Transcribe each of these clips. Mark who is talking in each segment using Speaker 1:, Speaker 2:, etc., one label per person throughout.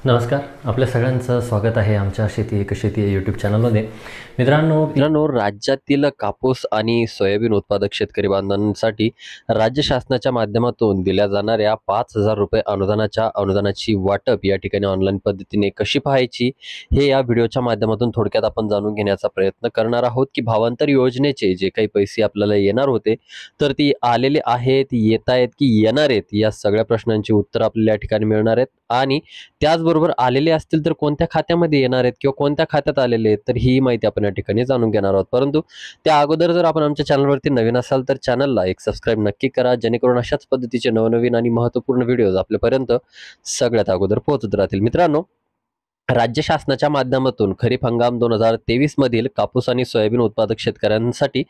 Speaker 1: नमस्कार. आपल्या सगळ्यांचं स्वागत आहे आमच्या शेती एक शेती या यूट्यूब चॅनलमध्ये. मित्रांनो, राज्यातील कापूस आणि सोयाबीन उत्पादक शेतकरी बांधवांसाठी राज्य शासनाच्या माध्यमातून दिल्या जाणाऱ्या 5,000 रुपये अनुदानाची वाटप या ठिकाणी ऑनलाईन पद्धतीने कशी पाहायची हे या व्हिडिओच्या माध्यमातून थोडक्यात आपण जाणून घेण्याचा प्रयत्न करणार आहोत की भावांतर योजनेचे जे काही पैसे आपल्याला येणार होते तर ती आलेले आहेत, येत आहेत की येणार आहेत, या सगळ्या प्रश्नांची उत्तर आपल्याला या ठिकाणी मिळणार आहेत. आणि त्याचबरोबर आलेले असतील तर कोणत्या खात्यामध्ये येणार आहेत किंवा कोणत्या खात्यात आलेले आहेत तर ही माहिती आपण या ठिकाणी जाणून घेणार आहोत. परंतु त्या अगोदर जर आपण आमच्या चॅनलवरती नवीन असाल तर चॅनलला एक सबस्क्राईब नक्की करा, जेणेकरून अशाच पद्धतीचे नवनवीन आणि महत्त्वपूर्ण व्हिडिओज आपल्यापर्यंत सगळ्यात अगोदर पोहोचत राहतील. मित्रांनो, राज्य शासनाच्या माध्यमातून खरीप हंगाम 2023 मधील कापूस आणि सोयाबीन उत्पादक शेतकऱ्यांसाठी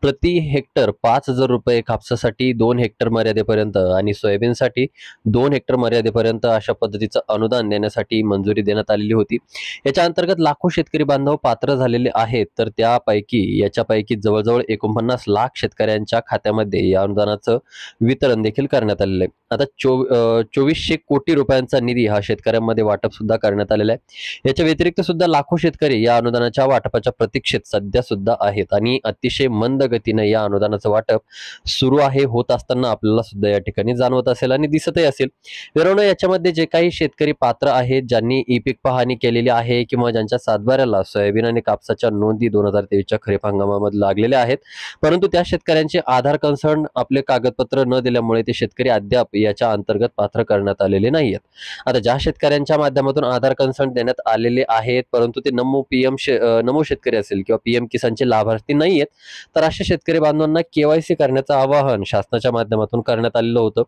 Speaker 1: प्रति हेक्टर 5,000 रुपये, कापसासाठी 2 हेक्टर मर्यादेपर्यंत आणि सोयाबीनसाठी 2 हेक्टर मर्यादेपर्यंत अशा पद्धतीचं अनुदान देण्यासाठी मंजुरी देण्यात आलेली होती. याच्या अंतर्गत लाखो शेतकरी बांधव पात्र झालेले आहेत. तर याच्यापैकी जवळजवळ 49 लाख शेतकऱ्यांच्या खात्यामध्ये या अनुदानाचं वितरण देखील करण्यात आलेलं आहे. आता 2400 कोटी रुपयांचा निधी हा शेतकऱ्यांमध्ये वाटप सुद्धा करण्यात आलेला आहे. याच्या व्यतिरिक्त सुद्धा लाखो शेतकरी या अनुदानाच्या वाटपाच्या प्रतीक्षेत सध्या सुद्धा आहेत आणि अतिशय मंद गतीने या अनुदानाचं वाटप सुरू आहे, होत असताना आपल्याला सुद्धा या ठिकाणी जाणवत असेल आणि दिसतही असेल. मित्रांनो, याच्यामध्ये जे काही शेतकरी पात्र आहेत, ज्यांनी ई पीक पाहणी केलेली आहे किंवा ज्यांच्या सातबाऱ्याला सोयाबीन आणि कापसाच्या नोंदी 2023च्या खरीप हंगामामध्ये लागलेल्या आहेत, परंतु त्या शेतकऱ्यांचे आधार कन्सर्न आपले कागदपत्र न दिल्यामुळे ते शेतकरी अद्याप याच्या अंतर्गत पात्र करण्यात आलेले नाहीयेत. आता ज्या शेतकऱ्यांच्या माध्यमातून आधार कन्सर्न देण्यात आलेले आहेत परंतु ते नमो शेतकरी असेल किंवा पीएम किसानचे लाभार्थी नाहीयेत, तर अशा शेतकरी बांधवांना केवायसी करण्याचं आवाहन शासनाच्या माध्यमातून करण्यात आलेलं होतं.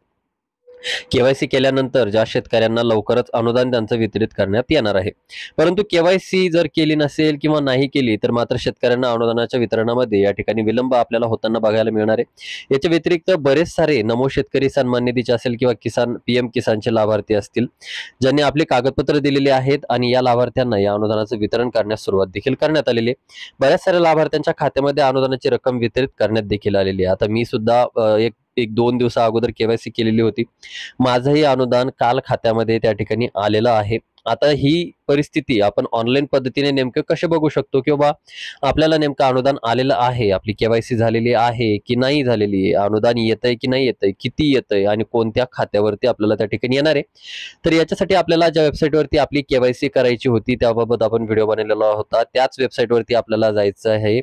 Speaker 1: केवायसी केल्यानंतर ज्या शेतकऱ्यांना लवकरच अनुदान त्यांचं वितरित करण्यात येणार आहे. परंतु केवायसी जर केली नसेल किंवा नाही केली तर मात्र शेतकऱ्यांना अनुदानाच्या वितरणामध्ये या ठिकाणी विलंब आपल्याला होताना बघायला मिळणार आहे. याच्या व्यतिरिक्त बरेच सारे नमो शेतकरी सन्मान निधीचे असेल किंवा पीएम किसानचे लाभार्थी असतील, ज्यांनी आपले कागदपत्र दिलेले आहेत आणि या लाभार्थ्यांना या अनुदानाचं वितरण करण्यास सुरुवात देखील करण्यात आलेली आहे. बऱ्याच साऱ्या लाभार्थ्यांच्या खात्यामध्ये अनुदानाची रक्कम वितरित करण्यात देखील आलेली आहे. आता मी सुद्धा एक 2 दिवसा अगोदर केवायसी केलेली होती. माझंही अनुदान काल खात्यामध्ये त्या ठिकाणी आलेलं आहे. आता ही परिस्थिती आपण ऑनलाईन पद्धतीने नेमकं कसे बघू शकतो किंवा आपल्याला नेमकं अनुदान आलेलं आहे, आपली केवायसी झालेली आहे की नाही झालेली, अनुदान येतंय की नाही येतंय, किती येतंय आणि कोणत्या खात्यावरती आपल्याला त्या ठिकाणी येणार आहे, तर याच्यासाठी आपल्याला ज्या वेबसाईटवरती आपली केवायसी करायची होती त्याबाबत आपण व्हिडिओ बनवलेला होता, त्याच वेबसाईटवरती आपल्याला जायचं आहे.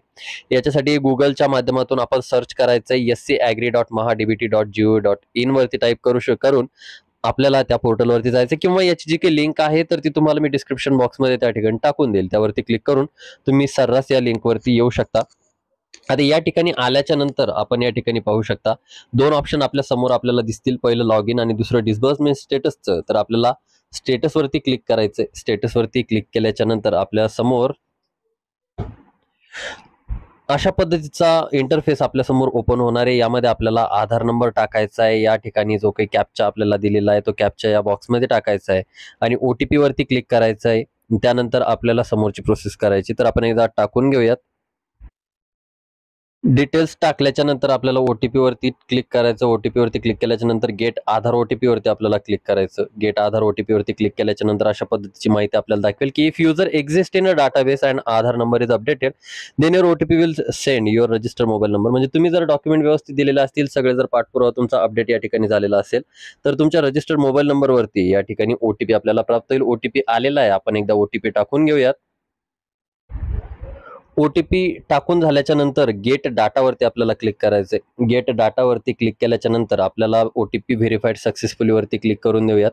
Speaker 1: याच्यासाठी गुगलच्या माध्यमातून आपण सर्च करायचं आहे scagri.mahadbt.go.in वरती टाईप करून आपल्याला त्या पोर्टलवरती जायचं किंवा याची जी काही लिंक आहे तर ती तुम्हाला मी डिस्क्रिप्शन बॉक्समध्ये त्या ठिकाणी टाकून देईल. त्यावरती क्लिक करून तुम्ही सर्रास या लिंकवरती येऊ शकता. आता या ठिकाणी आल्याच्या नंतर आपण या ठिकाणी पाहू शकता 2 ऑप्शन आपल्या समोर आपल्याला दिसतील. पहिलं लॉग इन आणि दुसरं डिस्बर्समेंट स्टेटसचं. तर आपल्याला स्टेटसवरती क्लिक करायचंय. स्टेटसवरती क्लिक केल्याच्या नंतर आपल्या समोर अशा पद्धतीचा इंटरफेस आपल्या समोर ओपन होणार आहे. यामध्ये आपल्याला आधार नंबर टाकायचा आहे. या ठिकाणी जो काही कॅप्चा आपल्याला दिलेला आहे तो कॅप्चा या बॉक्समध्ये टाकायचा आहे आणि OTP वरती क्लिक करायचं आहे. त्यानंतर आपल्याला समोरची प्रोसेस करायची. तर आपण एकदा टाकून घेऊयात. डिटेल्स टाकल्याच्या नंतर आपल्याला ओटीपी वरती क्लिक करायचं. ओटीपी वरती क्लिक केल्याच्या नंतर गेट आधार ओटीपी वरती आपल्याला क्लिक करायचं. गेट आधार ओटीपी वरती क्लिक केल्याच्या नंतर अशा पद्धतीची माहिती आपल्याला दाखवेल की if user exist in a database and Aadhaar number is updated then your OTP will send your register mobile number. म्हणजे तुम्ही जर डॉक्युमेंट व्यवस्थित दिलेले असतील, सगळे जर पाठपुरावा तुमचा अपडेट या ठिकाणी झालेला असेल तर तुमच्या रजिस्टर्ड मोबाईल नंबरवरती या ठिकाणी ओटीपी आपल्याला प्राप्त होईल. ओटीपी आलेला आहे. आपण एकदा ओटीपी टाकून घेऊयात. ओटीपी टाकून झाल्याच्या नंतर गेट डाटावरती आपल्याला क्लिक करायचंय. गेट डाटावरती क्लिक केल्याच्या नंतर आपल्याला ओटीपी व्हेरीफाईड सक्सेसफुली वरती क्लिक करून देऊयात.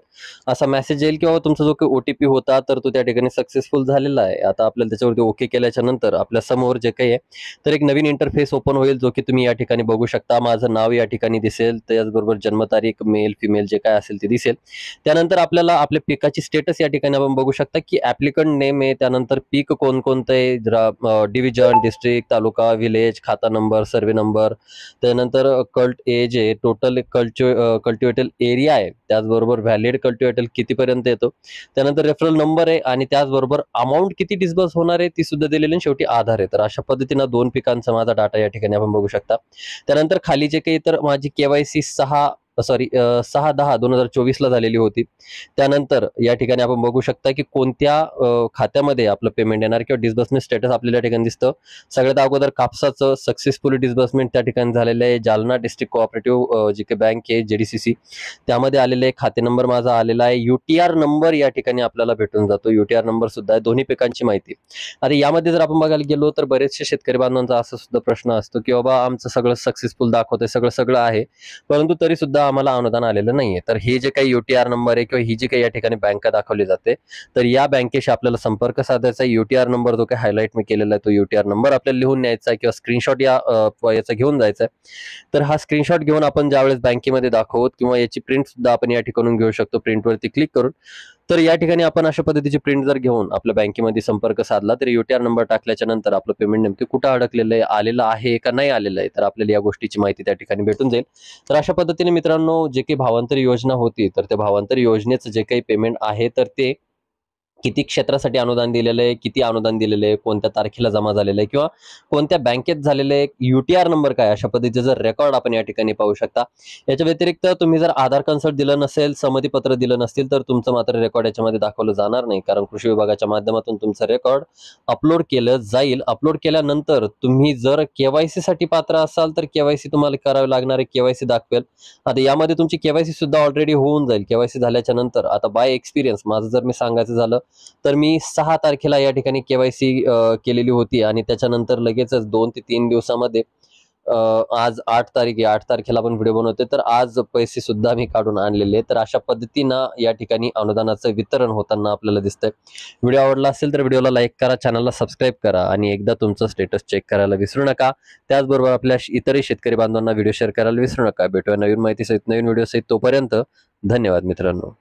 Speaker 1: असा मेसेज येईल किंवा तुमचा जो काही ओटीपी होता तर तो त्या ठिकाणी सक्सेसफुल झालेला आहे. आता आपल्याला त्याच्यावरती ओके केल्याच्या नंतर आपल्या समोर जे काही आहे तर एक नवीन इंटरफेस ओपन होईल, जो की तुम्ही या ठिकाणी बघू शकता. माझं नाव या ठिकाणी दिसेल, त्याचबरोबर जन्मतारीख, मेल फिमेल जे काय असेल ते दिसेल. त्यानंतर आपल्याला आपल्या पिकाची स्टेटस या ठिकाणी आपण बघू शकता की ऍप्लिकंट नेम आहे, त्यानंतर पीक कोणकोणतं आहे, डिव्हिजन, डिस्ट्रिक्ट, तालुका, विलेज, खाता नंबर, सर्वे नंबर, त्यानंतर कल्ट एज आहे, टोटल कल्टिवेटेड एरिया आहे, त्याचबरोबर व्हॅलिड कल्टिवेटेड कितीपर्यंत येतो, त्यानंतर रेफरल नंबर आहे आणि त्याचबरोबर अमाऊंट किती डिस्बर्स होणार आहे ती सुद्धा दिलेली आणि शेवटी आधार आहे. तर अशा पद्धतीनं 2 पिकांचा माझा डाटा या ठिकाणी आपण बघू शकता. त्यानंतर खाली जे काही तर माझी केवायसी 6 सॉरी 6/10/2024 झालेली होती. त्यानंतर या ठिकाणी आपण बघू शकता की कोणत्या खात्यामध्ये आपलं पेमेंट येणार किंवा डिस्बर्समेंट स्टेटस आपल्याला ठिकाणी दिसतं. सगळ्यात अगोदर कापसाचं सक्सेसफुली डिस्बर्समेंट त्या ठिकाणी झालेलं आहे. जालना डिस्ट्रिक्ट कोऑपरेटिव्ह जी काही बँक आहे JDCC त्यामध्ये आलेले खाते नंबर माझा आलेला आहे. UTR नंबर या ठिकाणी आपल्याला भेटून जातो. UTR नंबर सुद्धा आहे. दोन्ही पिकांची माहिती. आता यामध्ये जर आपण बघायला गेलो तर बरेचसे शेतकरी बांधवांचा असा सुद्धा प्रश्न असतो की बाबा आमचं सगळं सक्सेसफुल दाखवतंय, सगळं आहे, परंतु तरी सुद्धा आम्हाला अनुदान आलेलं नाहीये. तर हे जे काही UTR नंबर आहे किंवा ही जी काही या ठिकाणी बँक दाखवली जाते, तर या बँकेशी आपल्याला संपर्क साधायचा. UTR नंबर जो काही हायलाइट मी केलेला आहे तो UTR नंबर आपल्याला लिहून न्यायचा आहे किंवा स्क्रीनशॉट याचा घेऊन जायचा आहे. तर हा स्क्रीनशॉट घेऊन आपण ज्यावेळेस बँकेमध्ये दाखवत किंवा याची प्रिंट सुद्धा आपण या ठिकाणून घेऊ शकतो. प्रिंटवरती क्लिक करून तर या ठिकाणी आपण अशा पद्धतीची प्रिंट जर घेऊन आपल्या बँकेमध्ये संपर्क साधला तर UTR नंबर टाकल्याच्या नंतर आपलं पेमेंट नेमके कुठं अडकलेलं आहे, आलेलं आहे का नाही आलेलं आहे, तर आपल्याला या गोष्टीची माहिती त्या ठिकाणी भेटून जाईल. तर अशा पद्धतीने मित्रांनो जे काही भावांतर योजना होती तर त्या भावांतर योजनेचं जे काही पेमेंट आहे तर ते किती क्षेत्रासाठी अनुदान दिलेलं आहे, किती अनुदान दिलेलं आहे, कोणत्या तारखेला जमा झालेलं आहे किंवा कोणत्या बँकेत झालेलं आहे, UTR नंबर काय, अशा पद्धतीचं रेकॉर्ड आपण या ठिकाणी पाहू शकता. याच्या व्यतिरिक्त तुम्ही जर आधार कन्सल्ट दिलं नसेल, संमतीपत्र दिलं नसतील तर तुमचं मात्र रेकॉर्ड याच्यामध्ये दाखवलं जाणार नाही, कारण कृषी विभागाच्या माध्यमातून तुमचं रेकॉर्ड अपलोड केलं जाईल. अपलोड केल्यानंतर तुम्ही जर KYC साठी पात्र असाल तर KYC तुम्हाला करावे लागणार आहे. KYC दाखवेल. आता यामध्ये तुमची KYC सुद्धा ऑलरेडी होऊन जाईल. KYC झाल्याच्या नंतर आता बाय एक्सपिरियन्स माझं जर मी सांगायचं झालं तर मी 6 तारखेला या ठिकाणी KYC केलेली होती आणि त्याच्यानंतर लगेचच 2 ते 3 दिवसामध्ये आज 8 तारीख आहे, 8 तारखेला आपण व्हिडिओ बनवतोय तर आज पैसे सुद्धा मी काढून आणलेले. तर अशा पद्धतीनं या ठिकाणी अनुदानाचं वितरण होताना आपल्याला दिसतंय. व्हिडिओ आवडला असेल तर व्हिडिओला लाईक करा, चॅनलला सबस्क्राईब करा आणि एकदा तुमचं स्टेटस चेक करायला विसरू नका. त्याचबरोबर आपल्या इतरही शेतकरी बांधवांना व्हिडिओ शेअर करायला विसरू नका. भेटूया नवीन माहितीसहित, नवीन व्हिडिओ सहित. तोपर्यंत धन्यवाद मित्रांनो.